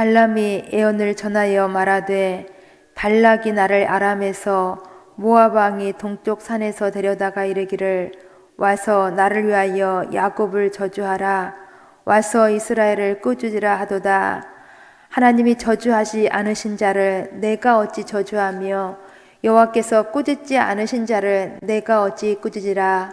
발람이 예언을 전하여 말하되 발락이 나를 아람에서 모압 왕이 동쪽 산에서 데려다가 이르기를 와서 나를 위하여 야곱을 저주하라 와서 이스라엘을 꾸짖으라 하도다. 하나님이 저주하지 않으신 자를 내가 어찌 저주하며 여호와께서 꾸짖지 않으신 자를 내가 어찌 꾸짖으라.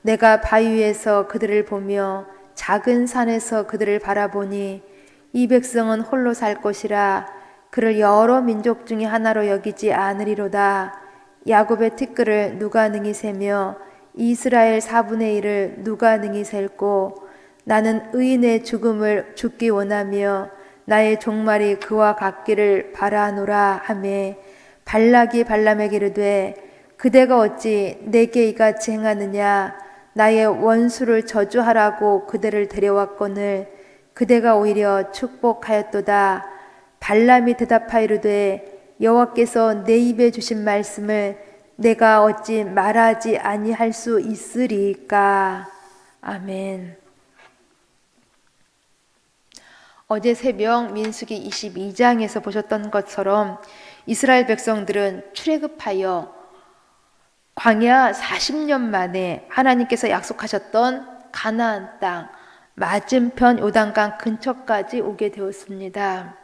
내가 바위 위에서 그들을 보며 작은 산에서 그들을 바라보니 이 백성은 홀로 살 것이라. 그를 여러 민족 중에 하나로 여기지 않으리로다. 야곱의 티끌을 누가 능히 세며 이스라엘 4분의 1을 누가 능히 셀고 나는 의인의 죽음을 죽기 원하며 나의 종말이 그와 같기를 바라노라 하매 발락이 발람에게 이르되 그대가 어찌 내게 이같이 행하느냐. 나의 원수를 저주하라고 그대를 데려왔거늘 그대가 오히려 축복하였도다. 발람이 대답하이르되 여호와께서 내 입에 주신 말씀을 내가 어찌 말하지 아니할 수 있으리까. 아멘. 어제 새벽 민수기 22장에서 보셨던 것처럼 이스라엘 백성들은 출애굽하여 광야 40년 만에 하나님께서 약속하셨던 가나안 땅 맞은편 요단강 근처까지 오게 되었습니다.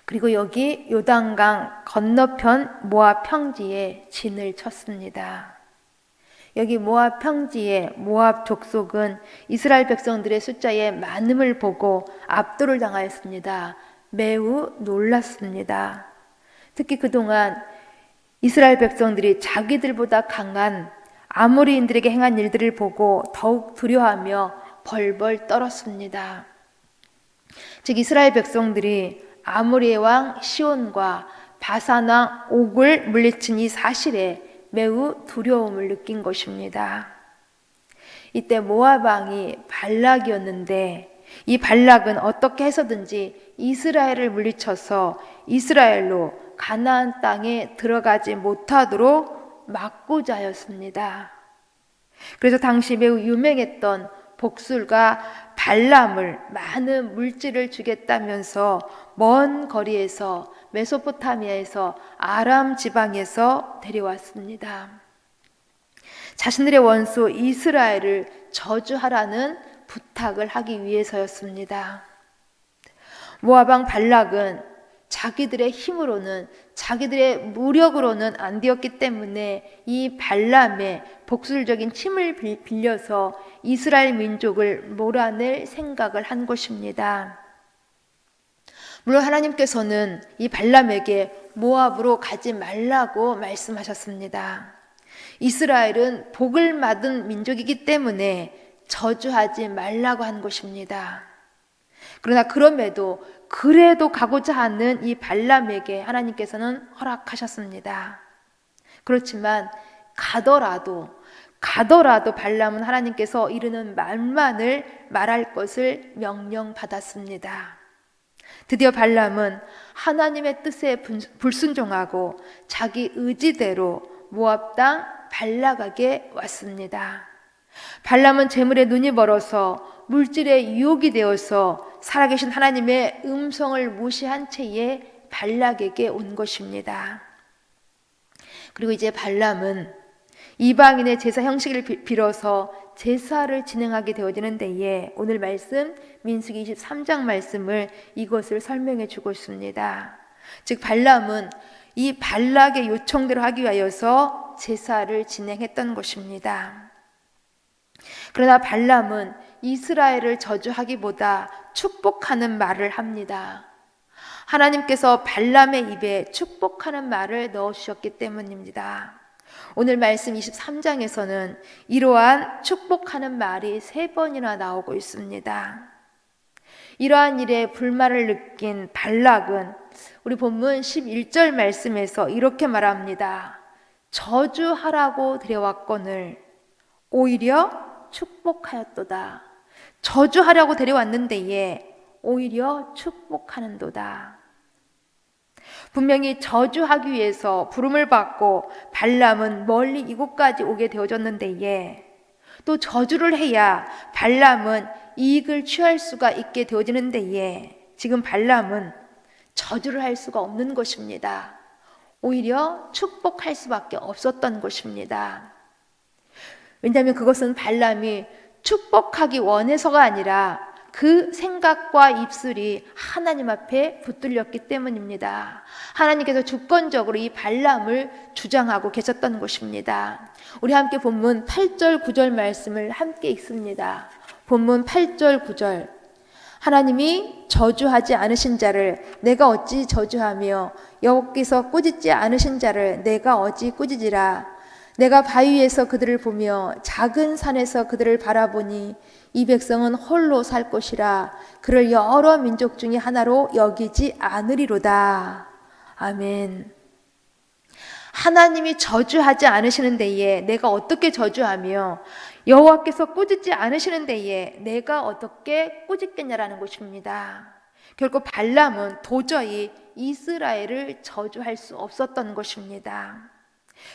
그리고 여기 요단강 건너편 모압 평지에 진을 쳤습니다. 여기 모압 평지에 모압 족속은 이스라엘 백성들의 숫자의 많음을 보고 압도를 당하였습니다. 매우 놀랐습니다. 특히 그동안 이스라엘 백성들이 자기들보다 강한 아모리인들에게 행한 일들을 보고 더욱 두려워하며 벌벌 떨었습니다. 즉 이스라엘 백성들이 아모리의 왕 시온과 바산 왕 옥을 물리친 이 사실에 매우 두려움을 느낀 것입니다. 이때 모압 왕이 발락이었는데 이 발락은 어떻게 해서든지 이스라엘을 물리쳐서 이스라엘로 가나안 땅에 들어가지 못하도록 막고자 하였습니다. 그래서 당시 매우 유명했던 복술가 발람을 많은 물질을 주겠다면서 먼 거리에서 메소포타미아에서 아람 지방에서 데려왔습니다. 자신들의 원수 이스라엘을 저주하라는 부탁을 하기 위해서였습니다. 모압 왕 발락은 자기들의 힘으로는 자기들의 무력으로는 안 되었기 때문에 이 발람의 복술적인 힘을 빌려서 이스라엘 민족을 몰아낼 생각을 한 것입니다. 물론 하나님께서는 이 발람에게 모압으로 가지 말라고 말씀하셨습니다. 이스라엘은 복을 받은 민족이기 때문에 저주하지 말라고 한 것입니다. 그러나 그래도 가고자 하는 이 발람에게 하나님께서는 허락하셨습니다. 그렇지만 가더라도 발람은 하나님께서 이르는 말만을 말할 것을 명령받았습니다. 드디어 발람은 하나님의 뜻에 불순종하고 자기 의지대로 모압 땅 발락에게 왔습니다. 발람은 재물에 눈이 멀어서 물질의 유혹이 되어서 살아계신 하나님의 음성을 무시한 채에 발락에게 온 것입니다. 그리고 이제 발람은 이방인의 제사 형식을 빌어서 제사를 진행하게 되어지는 데에 오늘 말씀 민수기 23장 말씀을 이것을 설명해 주고 있습니다. 즉 발람은 이 발락의 요청대로 하기 위하여서 제사를 진행했던 것입니다. 그러나 발람은 이스라엘을 저주하기보다 축복하는 말을 합니다. 하나님께서 발람의 입에 축복하는 말을 넣어주셨기 때문입니다. 오늘 말씀 23장에서는 이러한 축복하는 말이 3번이나 나오고 있습니다. 이러한 일에 불만을 느낀 발락은 우리 본문 11절 말씀에서 이렇게 말합니다. 저주하라고 데려왔거늘 오히려 축복하였도다. 저주하려고 데려왔는데 오히려 축복하는도다. 분명히 저주하기 위해서 부름을 받고 발람은 멀리 이곳까지 오게 되어졌는데 또 저주를 해야 발람은 이익을 취할 수가 있게 되어지는데 지금 발람은 저주를 할 수가 없는 것입니다. 오히려 축복할 수밖에 없었던 것입니다. 왜냐하면 그것은 발람이 축복하기 원해서가 아니라 그 생각과 입술이 하나님 앞에 붙들렸기 때문입니다. 하나님께서 주권적으로 이 발람을 주장하고 계셨던 것입니다. 우리 함께 본문 8절 9절 말씀을 함께 읽습니다. 본문 8절 9절. 하나님이 저주하지 않으신 자를 내가 어찌 저주하며 여호와께서 꾸짖지 않으신 자를 내가 어찌 꾸짖으라. 내가 바위 위에서 그들을 보며 작은 산에서 그들을 바라보니 이 백성은 홀로 살 것이라. 그를 여러 민족 중에 하나로 여기지 않으리로다. 아멘. 하나님이 저주하지 않으시는 데에 내가 어떻게 저주하며 여호와께서 꾸짖지 않으시는 데에 내가 어떻게 꾸짖겠냐라는 것입니다. 결국 발람은 도저히 이스라엘을 저주할 수 없었던 것입니다.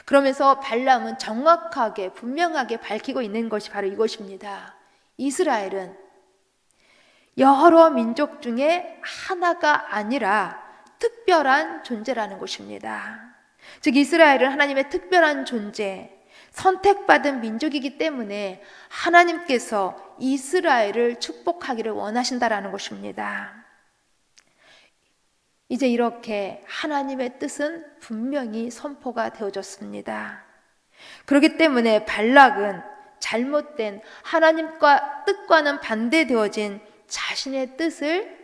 그러면서 발람은 정확하게 분명하게 밝히고 있는 것이 바로 이것입니다. 이스라엘은 여러 민족 중에 하나가 아니라 특별한 존재라는 것입니다. 즉 이스라엘은 하나님의 특별한 존재, 선택받은 민족이기 때문에 하나님께서 이스라엘을 축복하기를 원하신다라는 것입니다. 이제 이렇게 하나님의 뜻은 분명히 선포가 되어졌습니다. 그렇기 때문에 발락은 잘못된 하나님과 뜻과는 반대되어진 자신의 뜻을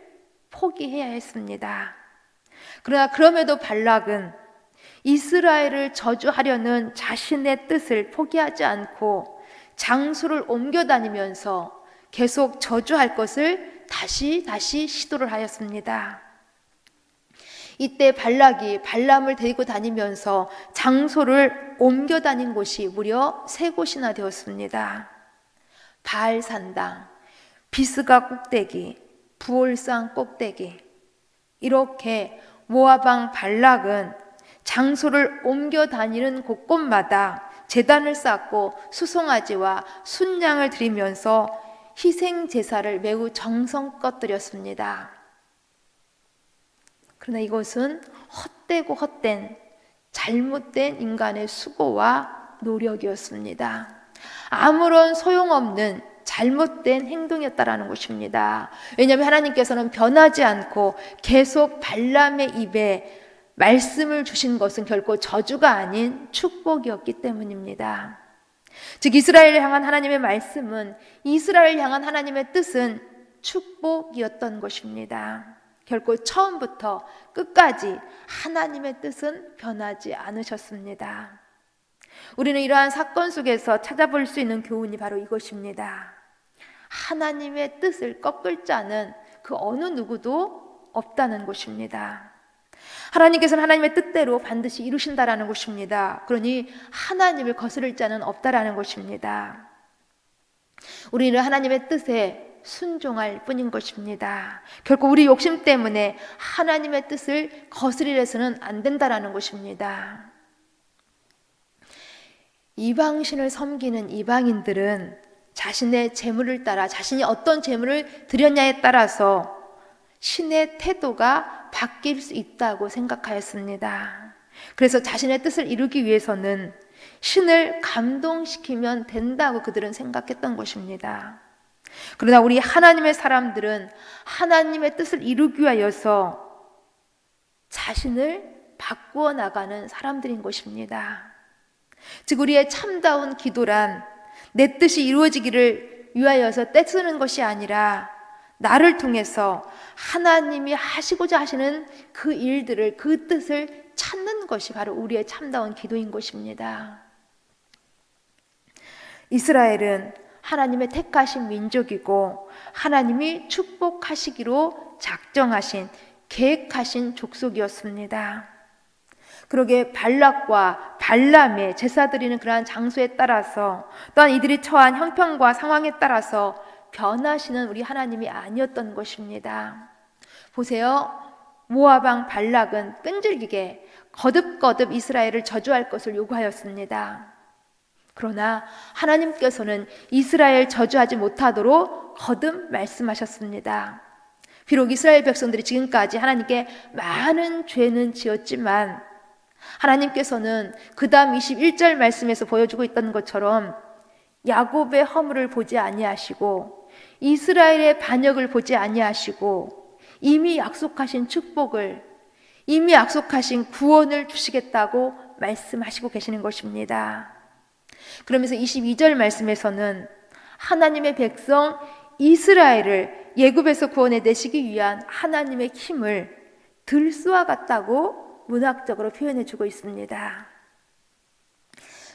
포기해야 했습니다. 그러나 그럼에도 발락은 이스라엘을 저주하려는 자신의 뜻을 포기하지 않고 장소를 옮겨 다니면서 계속 저주할 것을 다시 시도를 하였습니다. 이때 발락이 발람을 데리고 다니면서 장소를 옮겨 다닌 곳이 무려 3곳이나 되었습니다. 바알산당, 비스가 꼭대기, 부올산 꼭대기. 이렇게 모압 왕 발락은 장소를 옮겨 다니는 곳곳마다 제단을 쌓고 수송아지와 순양을 드리면서 희생 제사를 매우 정성껏 드렸습니다. 그러나 이것은 헛되고 헛된 잘못된 인간의 수고와 노력이었습니다. 아무런 소용없는 잘못된 행동이었다라는 것입니다. 왜냐하면 하나님께서는 변하지 않고 계속 발람의 입에 말씀을 주신 것은 결코 저주가 아닌 축복이었기 때문입니다. 즉 이스라엘을 향한 하나님의 말씀은, 이스라엘을 향한 하나님의 뜻은 축복이었던 것입니다. 결코 처음부터 끝까지 하나님의 뜻은 변하지 않으셨습니다. 우리는 이러한 사건 속에서 찾아볼 수 있는 교훈이 바로 이것입니다. 하나님의 뜻을 꺾을 자는 그 어느 누구도 없다는 것입니다. 하나님께서는 하나님의 뜻대로 반드시 이루신다라는 것입니다. 그러니 하나님을 거스를 자는 없다라는 것입니다. 우리는 하나님의 뜻에 순종할 뿐인 것입니다. 결코 우리 욕심 때문에 하나님의 뜻을 거스리려서는 안 된다라는 것입니다. 이방신을 섬기는 이방인들은 자신의 재물을 따라, 자신이 어떤 재물을 드렸냐에 따라서 신의 태도가 바뀔 수 있다고 생각하였습니다. 그래서 자신의 뜻을 이루기 위해서는 신을 감동시키면 된다고 그들은 생각했던 것입니다. 그러나 우리 하나님의 사람들은 하나님의 뜻을 이루기 위하여서 자신을 바꾸어 나가는 사람들인 것입니다. 즉 우리의 참다운 기도란 내 뜻이 이루어지기를 위하여서 떼쓰는 것이 아니라 나를 통해서 하나님이 하시고자 하시는 그 일들을, 그 뜻을 찾는 것이 바로 우리의 참다운 기도인 것입니다. 이스라엘은 하나님의 택하신 민족이고 하나님이 축복하시기로 작정하신, 계획하신 족속이었습니다. 그러게 발락과 발람의 제사 드리는 그러한 장소에 따라서, 또한 이들이 처한 형편과 상황에 따라서 변하시는 우리 하나님이 아니었던 것입니다. 보세요. 모압 왕 발락은 끈질기게 거듭거듭 이스라엘을 저주할 것을 요구하였습니다. 그러나 하나님께서는 이스라엘 저주하지 못하도록 거듭 말씀하셨습니다. 비록 이스라엘 백성들이 지금까지 하나님께 많은 죄는 지었지만 하나님께서는 그 다음 21절 말씀에서 보여주고 있던 것처럼 야곱의 허물을 보지 아니하시고 이스라엘의 반역을 보지 아니하시고 이미 약속하신 축복을, 이미 약속하신 구원을 주시겠다고 말씀하시고 계시는 것입니다. 그러면서 22절 말씀에서는 하나님의 백성 이스라엘을 애굽에서 구원해 내시기 위한 하나님의 힘을 들수와 같다고 문학적으로 표현해 주고 있습니다.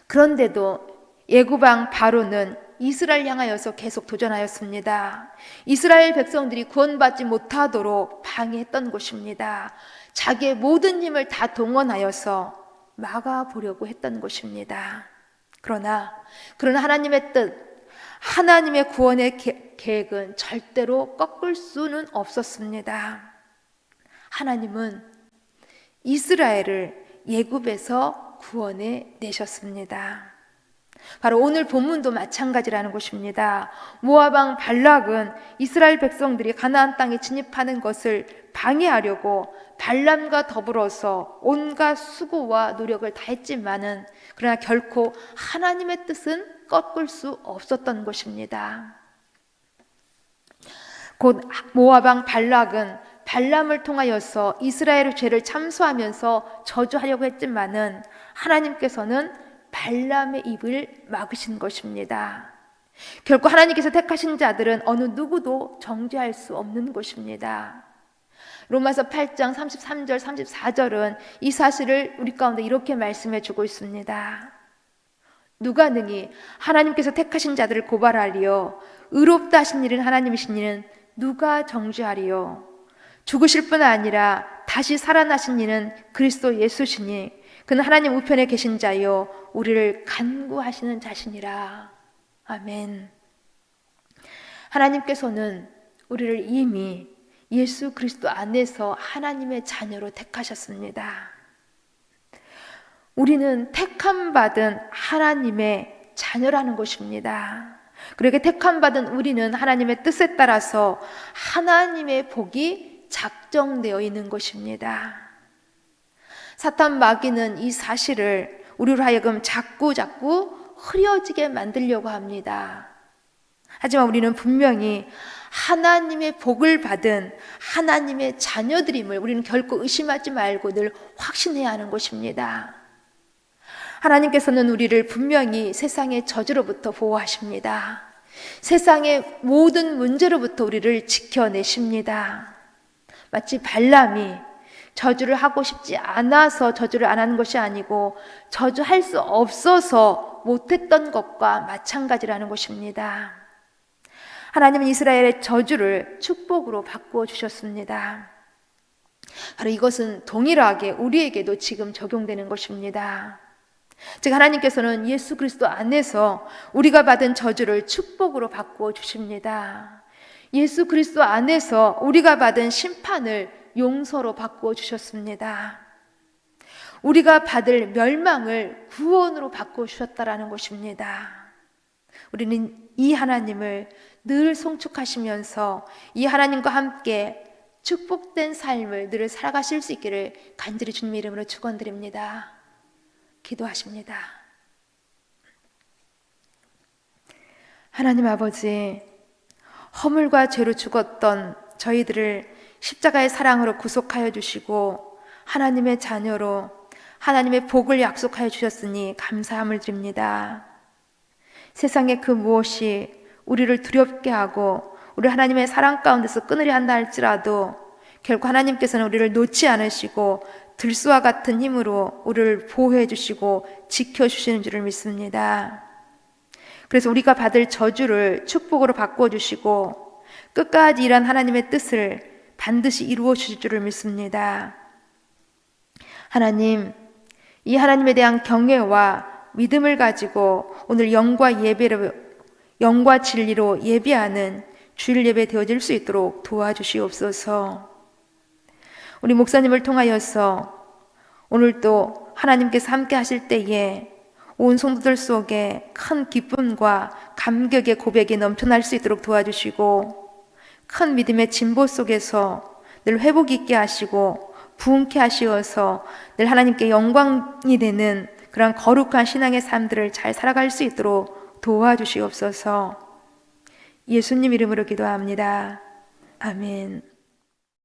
그런데도 애굽 왕 바로는 이스라엘 향하여서 계속 도전하였습니다. 이스라엘 백성들이 구원받지 못하도록 방해했던 것입니다. 자기의 모든 힘을 다 동원하여서 막아보려고 했던 것입니다. 그러나 하나님의 뜻, 하나님의 구원의 계획은 절대로 꺾을 수는 없었습니다. 하나님은 이스라엘을 애굽에서 구원해 내셨습니다. 바로 오늘 본문도 마찬가지라는 것입니다. 모압 왕 발락은 이스라엘 백성들이 가나안 땅에 진입하는 것을 방해하려고 발람과 더불어서 온갖 수고와 노력을 다했지만은 그러나 결코 하나님의 뜻은 꺾을 수 없었던 것입니다. 곧 모압 왕 발락은 발람을 통하여서 이스라엘의 죄를 참소하면서 저주하려고 했지만은 하나님께서는 발람의 입을 막으신 것입니다. 결코 하나님께서 택하신 자들은 어느 누구도 정죄할 수 없는 것입니다. 로마서 8장 33절 34절은 이 사실을 우리 가운데 이렇게 말씀해 주고 있습니다. 누가 능히 하나님께서 택하신 자들을 고발하리요? 의롭다 하신 일은 하나님이신 이는 누가 정죄하리요? 죽으실 뿐 아니라 다시 살아나신 이는 그리스도 예수시니 그는 하나님 우편에 계신 자요 우리를 간구하시는 자시니라. 아멘. 하나님께서는 우리를 이미 예수 그리스도 안에서 하나님의 자녀로 택하셨습니다. 우리는 택함받은 하나님의 자녀라는 것입니다. 그렇게 택함받은 우리는 하나님의 뜻에 따라서 하나님의 복이 작정되어 있는 것입니다. 사탄 마귀는 이 사실을 우리로 하여금 자꾸 흐려지게 만들려고 합니다. 하지만 우리는 분명히 하나님의 복을 받은 하나님의 자녀들임을 우리는 결코 의심하지 말고 늘 확신해야 하는 것입니다. 하나님께서는 우리를 분명히 세상의 저주로부터 보호하십니다. 세상의 모든 문제로부터 우리를 지켜내십니다. 마치 발람이 저주를 하고 싶지 않아서 저주를 안 하는 것이 아니고 저주할 수 없어서 못했던 것과 마찬가지라는 것입니다. 하나님은 이스라엘의 저주를 축복으로 바꾸어 주셨습니다. 바로 이것은 동일하게 우리에게도 지금 적용되는 것입니다. 즉 하나님께서는 예수 그리스도 안에서 우리가 받은 저주를 축복으로 바꾸어 주십니다. 예수 그리스도 안에서 우리가 받은 심판을 용서로 바꾸어 주셨습니다. 우리가 받을 멸망을 구원으로 바꾸어 주셨다라는 것입니다. 우리는 이 하나님을 늘 송축하시면서 이 하나님과 함께 축복된 삶을 늘 살아가실 수 있기를 간절히 주님의 이름으로 축원드립니다. 기도하십니다. 하나님 아버지, 허물과 죄로 죽었던 저희들을 십자가의 사랑으로 구속하여 주시고 하나님의 자녀로 하나님의 복을 약속하여 주셨으니 감사함을 드립니다. 세상의 그 무엇이 우리를 두렵게 하고 우리 하나님의 사랑 가운데서 끊으려 한다 할지라도 결국 하나님께서는 우리를 놓지 않으시고 들수와 같은 힘으로 우리를 보호해 주시고 지켜주시는 줄을 믿습니다. 그래서 우리가 받을 저주를 축복으로 바꾸어 주시고 끝까지 일한 하나님의 뜻을 반드시 이루어 주실 줄을 믿습니다. 하나님, 이 하나님에 대한 경외와 믿음을 가지고 오늘 영과 진리로 예배하는 주일 예배 되어질 수 있도록 도와주시옵소서. 우리 목사님을 통하여서 오늘도 하나님께서 함께 하실 때에 온 성도들 속에 큰 기쁨과 감격의 고백이 넘쳐날 수 있도록 도와주시고 큰 믿음의 진보 속에서 늘 회복 있게 하시고 부흥케 하시어서 늘 하나님께 영광이 되는 그런 거룩한 신앙의 삶들을 잘 살아갈 수 있도록 도와주시옵소서. 예수님 이름으로 기도합니다. 아멘.